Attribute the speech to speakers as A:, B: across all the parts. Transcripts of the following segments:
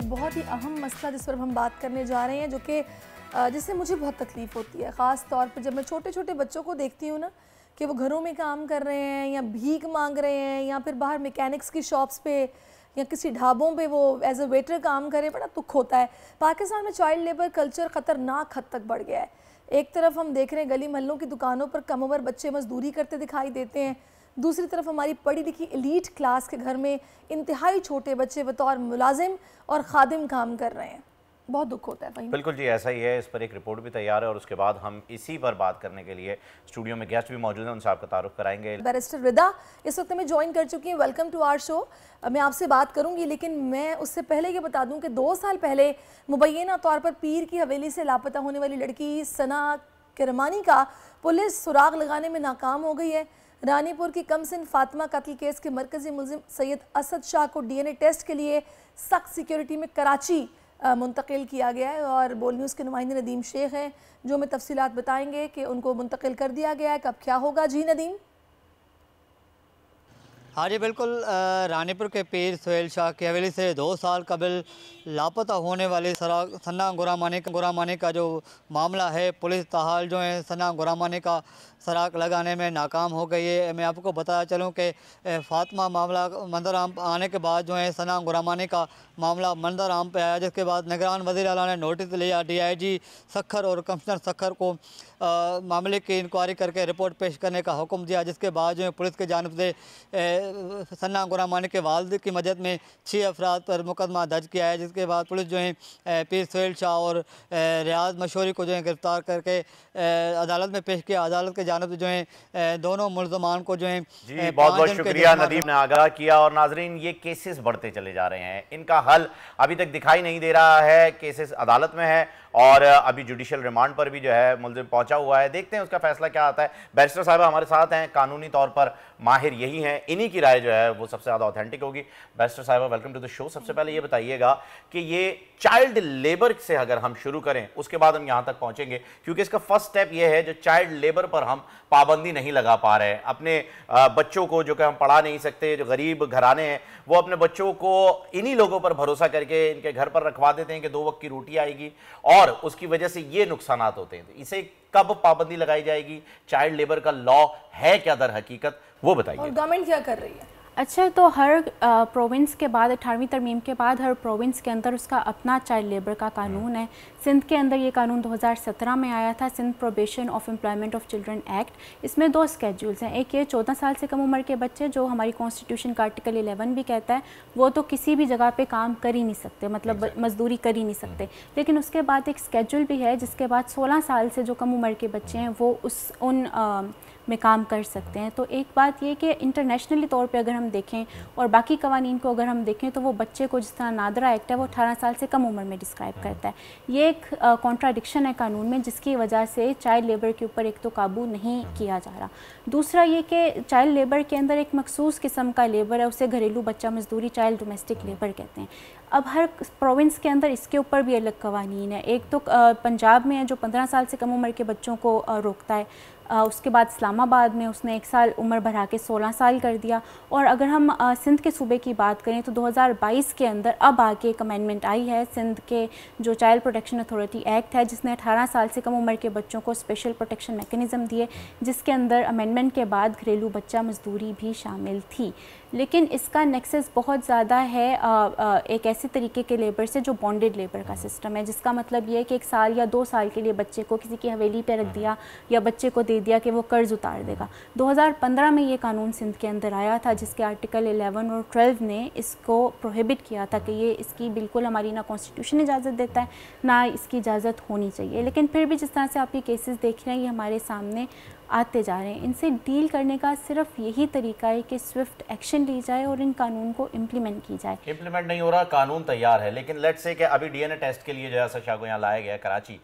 A: बहुत ही अहम मसला जिस पर हम बात करने जा रहे हैं, जो कि जिससे मुझे बहुत तकलीफ़ होती है। ख़ास तौर पर जब मैं छोटे छोटे बच्चों को देखती हूँ ना कि वो घरों में काम कर रहे हैं या भीख मांग रहे हैं या फिर बाहर मैकेनिक्स की शॉप्स पे या किसी ढाबों पे वो एज अ वेटर काम करे, बड़ा दुख होता है। पाकिस्तान में चाइल्ड लेबर कल्चर ख़तरनाक हद तक बढ़ गया है। एक तरफ हम देख रहे हैं गली महलों की दुकानों पर कम उम्र बच्चे मजदूरी करते दिखाई देते हैं, दूसरी तरफ हमारी पढ़ी लिखी एलीट क्लास के घर में इंतहाई छोटे बच्चे बतौर मुलाजिम और खादिम काम कर रहे हैं। बहुत दुख होता है भाई।
B: बिल्कुल जी, ऐसा ही है। इस पर एक रिपोर्ट भी तैयार है और उसके बाद हम इसी पर बात करने के लिए स्टूडियो में गेस्ट भी मौजूद हैं, उनसे आपका तारुफ कराएंगे।
A: बैरिस्टर रिदा इस वक्त में ज्वाइन कर चुकी हैं। Welcome to our show. मैं आपसे बात करूंगी, लेकिन मैं उससे पहले ये बता दूं कि 2 साल पहले मुबैना तौर पर पीर की हवेली से लापता होने वाली लड़की सना किरमानी का पुलिस सुराग लगाने में नाकाम हो गई है। रानीपुर की कमसिन फातिमा कत्ल केस के मरकजी मुलजिम सैयद असद शाह को DNA टेस्ट के लिए सख्त सिक्योरिटी में कराची मुंतकिल किया गया है और बोल न्यूज़ के नुमाइंदे नदीम शेख हैं जो हमें तफसीलात बताएंगे कि उनको मुंतकिल कर दिया गया है, कब क्या होगा। जी नदीम।
C: हाँ जी बिल्कुल, रानीपुर के पीर सुहेल शाह की हवेली से 2 साल कबल लापता होने वाली सना गुरामानी का जो मामला है, पुलिस ताहाल जो है सना गुरामानी का सराग लगाने में नाकाम हो गई है। मैं आपको बताया चलूँ कि फातिमा मामला मंजर आम आने के बाद जो है सना गुरामानी का मामला मंजर आम पे आया, जिसके बाद निगरान वज़ीर आला ने नोटिस लिया DIG सखर और कमिश्नर सखर को मामले की इंक्वायरी करके रिपोर्ट पेश करने का हुक्म दिया, जिसके बाद जो है पुलिस की जानिब से सना गुरामानी के वालिद की मदद में 6 अफराद पर मुकदमा दर्ज किया है, जिसके बाद पुलिस जो है पीर सुहेल शाह और रियाज मशहूरी को जो है गिरफ़्तार करके अदालत में पेश किया। अदालत के जानिब से जो है दोनों मुल्ज़मान को जो है
B: जी बहुत बहुत शुक्रिया नदीम ने आगाह किया। और नाजरीन, ये केसेस बढ़ते चले जा रहे हैं, इनका हल अभी तक दिखाई नहीं दे रहा है। केसेस अदालत में है और अभी जुडिशियल रिमांड पर भी जो है मुलजिम पहुंचा हुआ है। देखते हैं उसका फैसला क्या आता है। बैरिस्टर साहब हमारे साथ हैं, कानूनी तौर पर माहिर यही हैं, इन्हीं की राय जो है वो सबसे ज़्यादा ऑथेंटिक होगी। बैरिस्टर साहब वेलकम टू द शो। सबसे पहले ये बताइएगा कि ये चाइल्ड लेबर से अगर हम शुरू करें उसके बाद हम यहाँ तक पहुँचेंगे, क्योंकि इसका फर्स्ट स्टेप ये है जो चाइल्ड लेबर पर हम पाबंदी नहीं लगा पा रहे हैं। अपने बच्चों को जो कि हम पढ़ा नहीं सकते, जो गरीब घराने हैं वो अपने बच्चों को इन्हीं लोगों पर भरोसा करके इनके घर पर रखवा देते हैं कि 2 वक्त की रोटी आएगी और उसकी वजह से ये नुकसानात होते हैं। तो इसे कब पाबंदी लगाई जाएगी? चाइल्ड लेबर का लॉ है क्या दर हकीकत, वो बताइए।
A: और गवर्नमेंट क्या कर रही है?
D: अच्छा, तो हर प्रोविंस के बाद 18वीं तरमीम के बाद हर प्रोविंस के अंदर उसका अपना चाइल्ड लेबर का कानून है। सिंध के अंदर ये कानून 2017 में आया था, Sindh probation of employment of children act. इसमें 2 स्केड्यूल्स हैं। एक ये 14 साल से कम उम्र के बच्चे, जो हमारी कॉन्स्टिट्यूशन का आर्टिकल 11 भी कहता है, वो तो किसी भी जगह पे काम कर ही नहीं सकते, मतलब मजदूरी कर ही नहीं सकते। लेकिन उसके बाद एक स्केड्यूल भी है जिसके बाद 16 साल से जो कम उम्र के बच्चे हैं वो उन में काम कर सकते हैं। तो एक बात ये कि इंटरनेशनली तौर पे अगर हम देखें और बाकी कवानीन को अगर हम देखें तो वो बच्चे को, जिस तरह नादरा एक्ट है वो 18 साल से कम उम्र में डिस्क्राइब करता है। ये एक कॉन्ट्राडिक्शन है कानून में, जिसकी वजह से चाइल्ड लेबर के ऊपर एक तो काबू नहीं किया जा रहा। दूसरा ये कि चाइल्ड लेबर के अंदर एक मखसूस किस्म का लेबर है, उसे घरेलू बच्चा मजदूरी, चाइल्ड डोमेस्टिक लेबर कहते हैं। अब हर प्रोविंस के अंदर इसके ऊपर भी अलग कवानीन है। एक तो पंजाब में है जो 15 साल से कम उम्र के बच्चों को रोकता है। उसके बाद इस्लामाबाद में उसने 1 साल उम्र बढ़ा के 16 साल कर दिया। और अगर हम सिंध के सूबे की बात करें तो 2022 के अंदर अब आके एक अमेंडमेंट आई है सिंध के जो चाइल्ड प्रोटेक्शन अथॉरिटी एक्ट है, जिसने 18 साल से कम उम्र के बच्चों को स्पेशल प्रोटेक्शन मैकेनिज़्म दिए, जिसके अंदर अमेंडमेंट के बाद घरेलू बच्चा मजदूरी भी शामिल थी। लेकिन इसका नेक्सस बहुत ज़्यादा है एक ऐसे तरीके के लेबर से जो बॉन्डेड लेबर का सिस्टम है, जिसका मतलब ये है कि 1 साल या 2 साल के लिए बच्चे को किसी की हवेली पे रख दिया या बच्चे को दे दिया कि वो कर्ज उतार देगा। 2015 में ये कानून सिंध के अंदर आया था, जिसके आर्टिकल 11 और 12 ने इसको प्रोहिबिट किया था कि ये इसकी बिल्कुल हमारी ना कॉन्स्टिट्यूशन इजाज़त देता है ना इसकी इजाज़त होनी चाहिए। लेकिन फिर भी जिस तरह से आप ये केसेस देख रहे हैं, ये हमारे सामने आते जा रहे हैं। इनसे डील करने का सिर्फ यही तरीका है कि स्विफ्ट एक्शन ली जाए और इन कानून को इम्प्लीमेंट की जाए।
B: इम्प्लीमेंट नहीं हो रहा, कानून तैयार है, लेकिन लेट्स से कि अभी DNA टेस्ट के लिए जो है असद शाह को यहाँ लाया गया है कराची।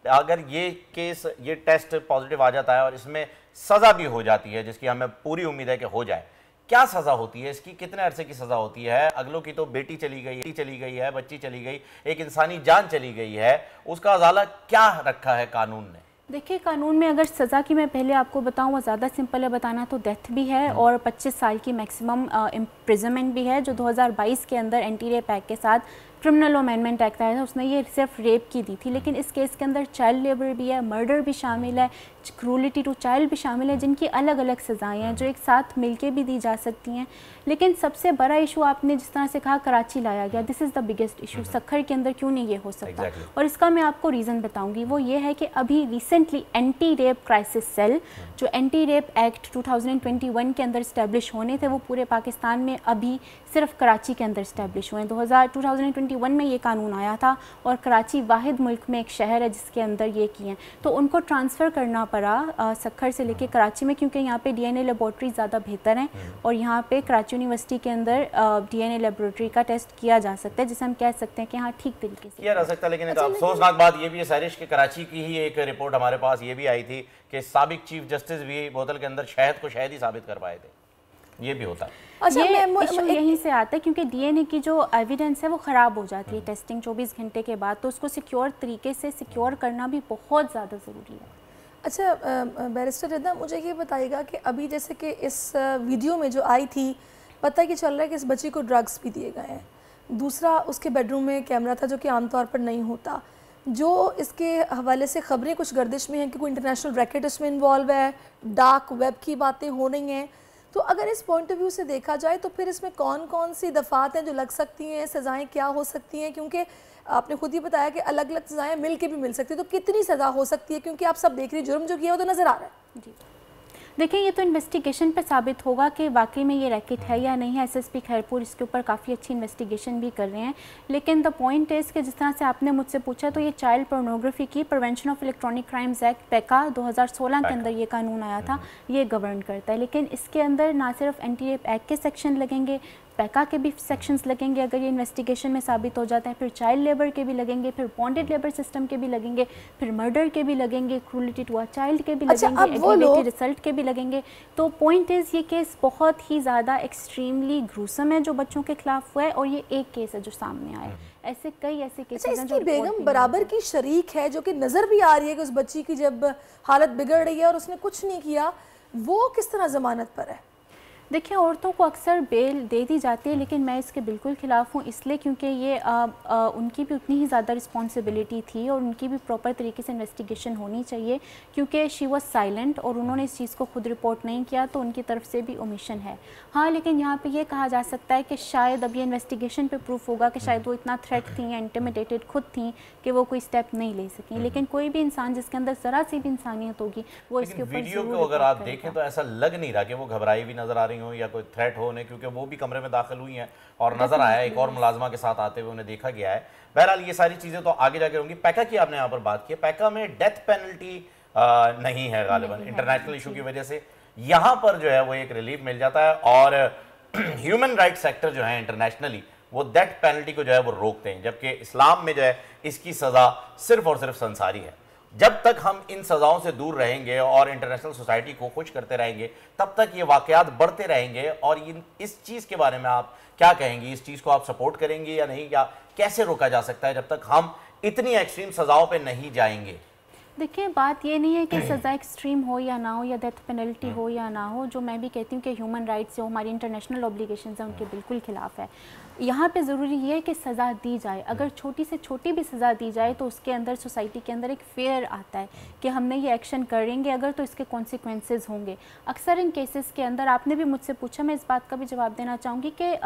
B: अगर ये केस, ये टेस्ट पॉजिटिव आ जाता है और इसमें सज़ा भी हो जाती है, जिसकी हमें पूरी उम्मीद है कि हो जाए, क्या सज़ा होती है इसकी? कितने अरसे की सज़ा होती है? अगलों की तो बेटी चली गई है, बच्ची चली गई, एक इंसानी जान चली गई है, उसका अज़ाला क्या रखा है कानून ने?
D: देखिए, कानून में अगर सज़ा की मैं पहले आपको बताऊं, वो ज़्यादा सिंपल है बताना, तो डेथ भी है और 25 साल की मैक्सिमम इम्प्रिजनमेंट भी है, जो 2022 के अंदर एंटी रेप एक्ट के साथ क्रिमिनल अमेंडमेंट एक्ट आया था, उसने ये सिर्फ रेप की दी थी, लेकिन इस केस के अंदर चाइल्ड लेबर भी है, मर्डर भी शामिल है, क्रूलिटी टू चाइल्ड भी शामिल है, जिनकी अलग अलग सज़ाएँ हैं जो एक साथ मिलके भी दी जा सकती हैं। लेकिन सबसे बड़ा इशू आपने जिस तरह से कहा कराची लाया गया, this is the biggest issue. Sukkur के अंदर क्यों नहीं ये हो सकता? और इसका मैं आपको रीज़न बताऊंगी। वो ये है कि अभी recently anti rape crisis cell जो एंटी रेप एक्ट 2021 के अंदर इस्टेब्लिश होने थे, वो पूरे पाकिस्तान में अभी सिर्फ कराची के अंदर इस्टेब्लिश हुए हैं। 2021 में ये कानून आया था और कराची वाहिद मुल्क में एक शहर है जिसके अंदर ये किए हैं। तो उनको ट्रांसफ़र करना पड़ा सक्खर से लेके कराची में, क्योंकि यहाँ पे डीएनए लेबॉर्ट्री ज़्यादा बेहतर हैं और यहाँ पे कराची यूनिवर्सिटी के अंदर डीएनए लेबॉर्ट्री का टेस्ट किया जा सकता है, जिसे हम कह सकते हैं कि हाँ ठीक तरीके से
B: किया जा सकता है। लेकिन एक अफसोसनाक बात ये भी है सारिश के कराची की ही एक रिपोर्ट हमारे पास ये भी आई थी कि साबिक चीफ जस्टिस भी बोतल के अंदर शहद को शहद ही साबित कर पाए थे। ये भी होता है।
A: अच्छा,
D: ये इशू यहीं से आता है क्योंकि डीएनए की जो एविडेंस है वो ख़राब हो जाती है टेस्टिंग 24 घंटे के बाद, तो उसको सिक्योर तरीके से सिक्योर करना भी बहुत ज़्यादा ज़रूरी है।
A: अच्छा बैरिस्टर रिदा, मुझे ये बताइएगा कि अभी जैसे कि इस वीडियो में जो आई थी, पता कि चल रहा है कि इस बच्ची को ड्रग्स भी दिए गए हैं। दूसरा, उसके बेडरूम में कैमरा था जो कि आमतौर पर नहीं होता। जो इसके हवाले से ख़बरें कुछ गर्दिश में हैं कि कोई इंटरनेशनल रैकेट उसमें इन्वॉल्व है, डार्क वेब की बातें हो रही हैं। तो अगर इस पॉइंट ऑफ व्यू से देखा जाए तो फिर इसमें कौन कौन सी दफ़ात हैं जो लग सकती हैं, सज़ाएं क्या हो सकती हैं? क्योंकि आपने खुद ही बताया कि अलग अलग सज़ाएं मिल के भी मिल सकती है, तो कितनी सज़ा हो सकती है? क्योंकि आप सब देख रही जुर्म जो किया वो तो नज़र आ रहा है।
D: जी देखिए, ये तो इन्वेस्टिगेशन पे साबित होगा कि वाकई में ये रैकेट है या नहीं है। एसएसपी खैरपुर इसके ऊपर काफ़ी अच्छी इन्वेस्टिगेशन भी कर रहे हैं। लेकिन द पॉइंट इज़ कि जिस तरह से आपने मुझसे पूछा, तो ये चाइल्ड पोर्नोग्राफी की prevention of electronic crimes act Paika 2016 के अंदर ये कानून आया था, ये गवर्न करता है। लेकिन इसके अंदर ना सिर्फ एंटी रेप एक्ट के सेक्शन लगेंगे, पैका के भी सेक्शंस लगेंगे अगर ये इन्वेस्टिगेशन में साबित हो जाता है, फिर चाइल्ड लेबर के भी लगेंगे, फिर बॉन्डेड लेबर सिस्टम के भी लगेंगे, फिर मर्डर के भी लगेंगे, क्रूलिटी टू अ चाइल्ड के भी लगेंगे, एग्रीवेटेड रिसल्ट के भी लगेंगे। तो पॉइंट इज़ ये केस बहुत ही ज़्यादा एक्सट्रीमली ग्रूसम है जो बच्चों के खिलाफ हुआ है, और ये एक केस है जो सामने आया। ऐसे कई ऐसे केसेस हैं जो
A: बेगम बराबर की शरीक है जो कि नज़र भी आ रही है कि उस बच्ची की जब हालत बिगड़ रही है और उसने कुछ नहीं किया, वो किस तरह ज़मानत पर है?
D: देखिए, औरतों को अक्सर बेल दे दी जाती है, लेकिन मैं इसके बिल्कुल ख़िलाफ़ हूँ, इसलिए क्योंकि ये उनकी भी उतनी ही ज़्यादा रिस्पॉन्सिबिलिटी थी और उनकी भी प्रॉपर तरीके से इन्वेस्टिगेशन होनी चाहिए, क्योंकि शी वाज साइलेंट और उन्होंने इस चीज़ को खुद रिपोर्ट नहीं किया, तो उनकी तरफ से भी ओमिशन है। हाँ, लेकिन यहाँ पे ये कहा जा सकता है कि शायद अब ये इन्वेस्टिगेशन पे प्रूफ होगा कि शायद वो इतना थ्रेट थी या इंटिमिडेटेड खुद थी कि वो कोई स्टेप नहीं ले सकें। लेकिन कोई भी इंसान जिसके अंदर ज़रा सी भी इंसानियत होगी, वो इसके ऊपर
B: वीडियो को अगर आप देखें तो ऐसा लग नहीं रहा कि वो घबराई भी नजर आ रही हो या कोई थ्रेट हो उन्हें, क्योंकि वो भी कमरे में दाखिल हुई हैं और नजर आया एक और मुलाजमा के साथ आते हुए उन्हें देखा गया है। बहरहाल ये सारी चीजें तो आगे जाके होंगी। पैका की आपने यहाँ पर बात की, पैका में डेथ पेनल्टी नहीं है गालिबन, इंटरनेशनल इशू की वजह से यहाँ पर जो है वो एक रिलीफ मिल जाता है, और ह्यूमन राइट सेक्टर जो है इंटरनेशनली वो डेथ पेनल्टी को जो है वो रोकते हैं, जबकि इस्लाम में जो है इसकी सज़ा सिर्फ और सिर्फ संसारी है। जब तक हम इन सज़ाओं से दूर रहेंगे और इंटरनेशनल सोसाइटी को खुश करते रहेंगे, तब तक ये वाक़यात बढ़ते रहेंगे। और इस चीज़ के बारे में आप क्या कहेंगी? इस चीज़ को आप सपोर्ट करेंगे या नहीं, या कैसे रोका जा सकता है जब तक हम इतनी एक्सट्रीम सज़ाओं पे नहीं जाएंगे?
D: देखिए, बात ये नहीं है कि सज़ा एक्सट्रीम हो या ना हो, या डेथ पेनल्टी हो या ना हो। जो मैं भी कहती हूँ कि ह्यूमन राइट्स जो हमारी इंटरनेशनल ऑब्लिगेशंस हैं उनके बिल्कुल खिलाफ है। यहाँ पे ज़रूरी ये है कि सज़ा दी जाए। अगर छोटी से छोटी भी सज़ा दी जाए तो उसके अंदर सोसाइटी के अंदर एक फेयर आता है कि हमने ये एक्शन करेंगे अगर तो इसके कॉन्सिक्वेंसेस होंगे। अक्सर इन केसेस के अंदर आपने भी मुझसे पूछा, मैं इस बात का भी जवाब देना चाहूँगी कि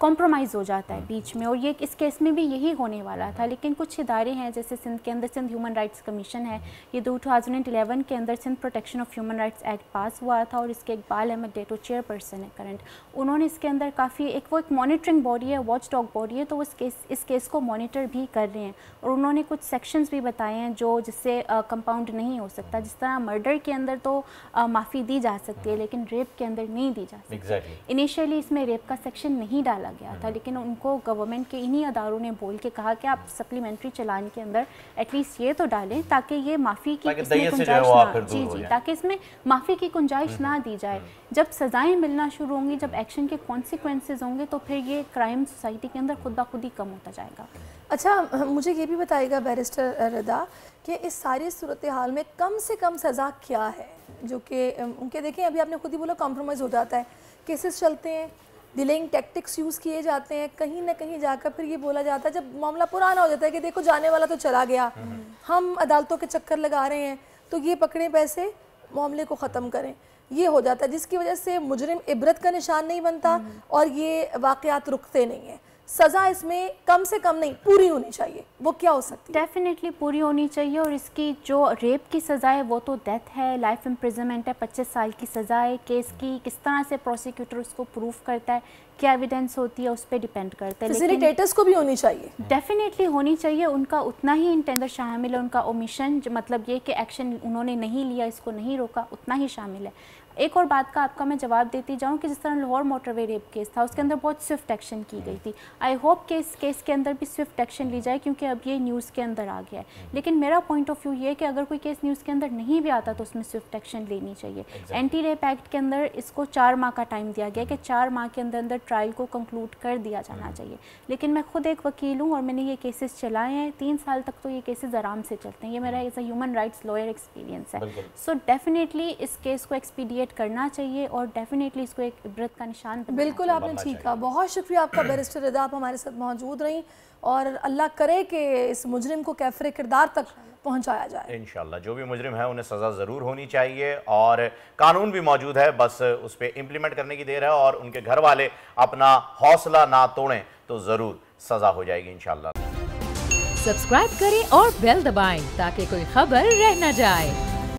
D: कॉम्प्रोमाइज़ हो जाता है बीच में, और ये इस केस में भी यही होने वाला था। लेकिन कुछ इदारे हैं जैसे सिंध के अंदर सिंध ह्यूमन राइट्स कमीशन है, ये 2011 के अंदर Sindh protection of human rights act pass हुआ था, और इसके इकबाल अहमद डेटो चेयरपर्सन है करंट। उन्होंने इसके अंदर काफ़ी वो एक मॉनिटरिंग बॉडी है, वॉच डॉग बॉडी है, तो वो इस केस को मॉनिटर भी कर रहे हैं। और उन्होंने कुछ सेक्शंस भी बताए हैं जो जिससे कंपाउंड नहीं हो सकता। जिस तरह मर्डर के अंदर तो माफ़ी दी जा सकती है, लेकिन रेप के अंदर नहीं दी जा सकती। इनिशियली इसमें रेप का सेक्शन नहीं डाला गया था, लेकिन उनको गवर्नमेंट के इन्हीं अदारों ने बोल के कहा कि आप सप्लीमेंट्री चलान के अंदर एटलीस्ट ये तो डालें ताकि ये माफ़ी की इसमें गुंजाइश ना, जी, ताकि इसमें माफ़ी की गुंजाइश ना दी जाए। जब सज़ाएं मिलना शुरू होंगी, जब एक्शन के कॉन्सिक्वेंसेज होंगे, तो फिर ये क्राइम सोसाइटी के अंदर खुद ब खुद ही कम होता जाएगा।
A: अच्छा, मुझे ये भी बताइएगा बैरिस्टर रिदा कि इस सारी सूरत हाल में कम से कम सज़ा क्या है जो कि उनके, देखें अभी आपने खुद ही बोला कॉम्प्रोमाइज़ हो जाता है, केसेस चलते हैं, डिलेइंग टैक्टिक्स यूज़ किए जाते हैं, कहीं ना कहीं जाकर फिर ये बोला जाता है जब मामला पुराना हो जाता है कि देखो जाने वाला तो चला गया, हम अदालतों के चक्कर लगा रहे हैं, तो ये पकड़े पैसे मामले को ख़त्म करें, ये हो जाता है, जिसकी वजह से मुजरिम इबरत का निशान नहीं बनता और ये वाक़यात रुकते नहीं हैं। सज़ा इसमें कम से कम नहीं, पूरी होनी चाहिए। वो क्या हो सकती है?
D: डेफिनेटली पूरी होनी चाहिए, और इसकी जो रेप की सज़ा है वो तो डेथ है, लाइफ इम्प्रिजनमेंट है, 25 साल की सज़ा है। केस की किस तरह से प्रोसिक्यूटर उसको प्रूफ करता है, क्या एविडेंस होती है, उस पर डिपेंड करता है।
A: फैसिलिटेटर्स को भी होनी चाहिए,
D: डेफिनेटली होनी चाहिए, उनका उतना ही इंटेंडर शामिल है, उनका ओमिशन मतलब ये कि एक्शन उन्होंने नहीं लिया, इसको नहीं रोका, उतना ही शामिल है। एक और बात का आपका मैं जवाब देती जाऊँ कि जिस तरह लाहौर मोटरवे रेप केस था, उसके अंदर बहुत स्विफ्ट एक्शन की गई थी। आई होप कि इस केस के अंदर भी स्विफ्ट एक्शन ली जाए, क्योंकि अब ये न्यूज़ के अंदर आ गया है। लेकिन मेरा पॉइंट ऑफ व्यू ये है कि अगर कोई केस न्यूज़ के अंदर नहीं भी आता तो उसमें स्विफ्ट एक्शन लेनी चाहिए। एंटी रेप एक्ट के अंदर इसको 4 माह का टाइम दिया गया कि 4 माह के अंदर अंदर ट्रायल को कंक्लूड कर दिया जाना चाहिए। लेकिन मैं खुद एक वकील हूँ और मैंने ये केसेस चलाए हैं, 3 साल तक तो ये केसेस आराम से चलते हैं। ये मेरा as a human rights lawyer experience है। सो डेफिनेटली इस केस को एक्सपीडिएट करना चाहिए और डेफिनेटली इसको एक इबरत का निशान।
A: बिल्कुल आपने ठीक कहा, बहुत शुक्रिया आपका बैरिस्टर रिदा, आप हमारे साथ मौजूद रहीं और अल्लाह करे कि इस मुजरिम को कैफरे किरदार तक पहुंचाया जाए।
B: इंशाल्लाह जो भी मुजरिम है उन्हें सज़ा ज़रूर होनी चाहिए और कानून भी मौजूद है, बस उस पर इम्प्लीमेंट करने की देर है और उनके घर वाले अपना हौसला ना तोड़ें तो ज़रूर सज़ा हो जाएगी इंशाल्लाह।
E: सब्सक्राइब करें और बेल दबाएं ताकि कोई खबर रह न जाए।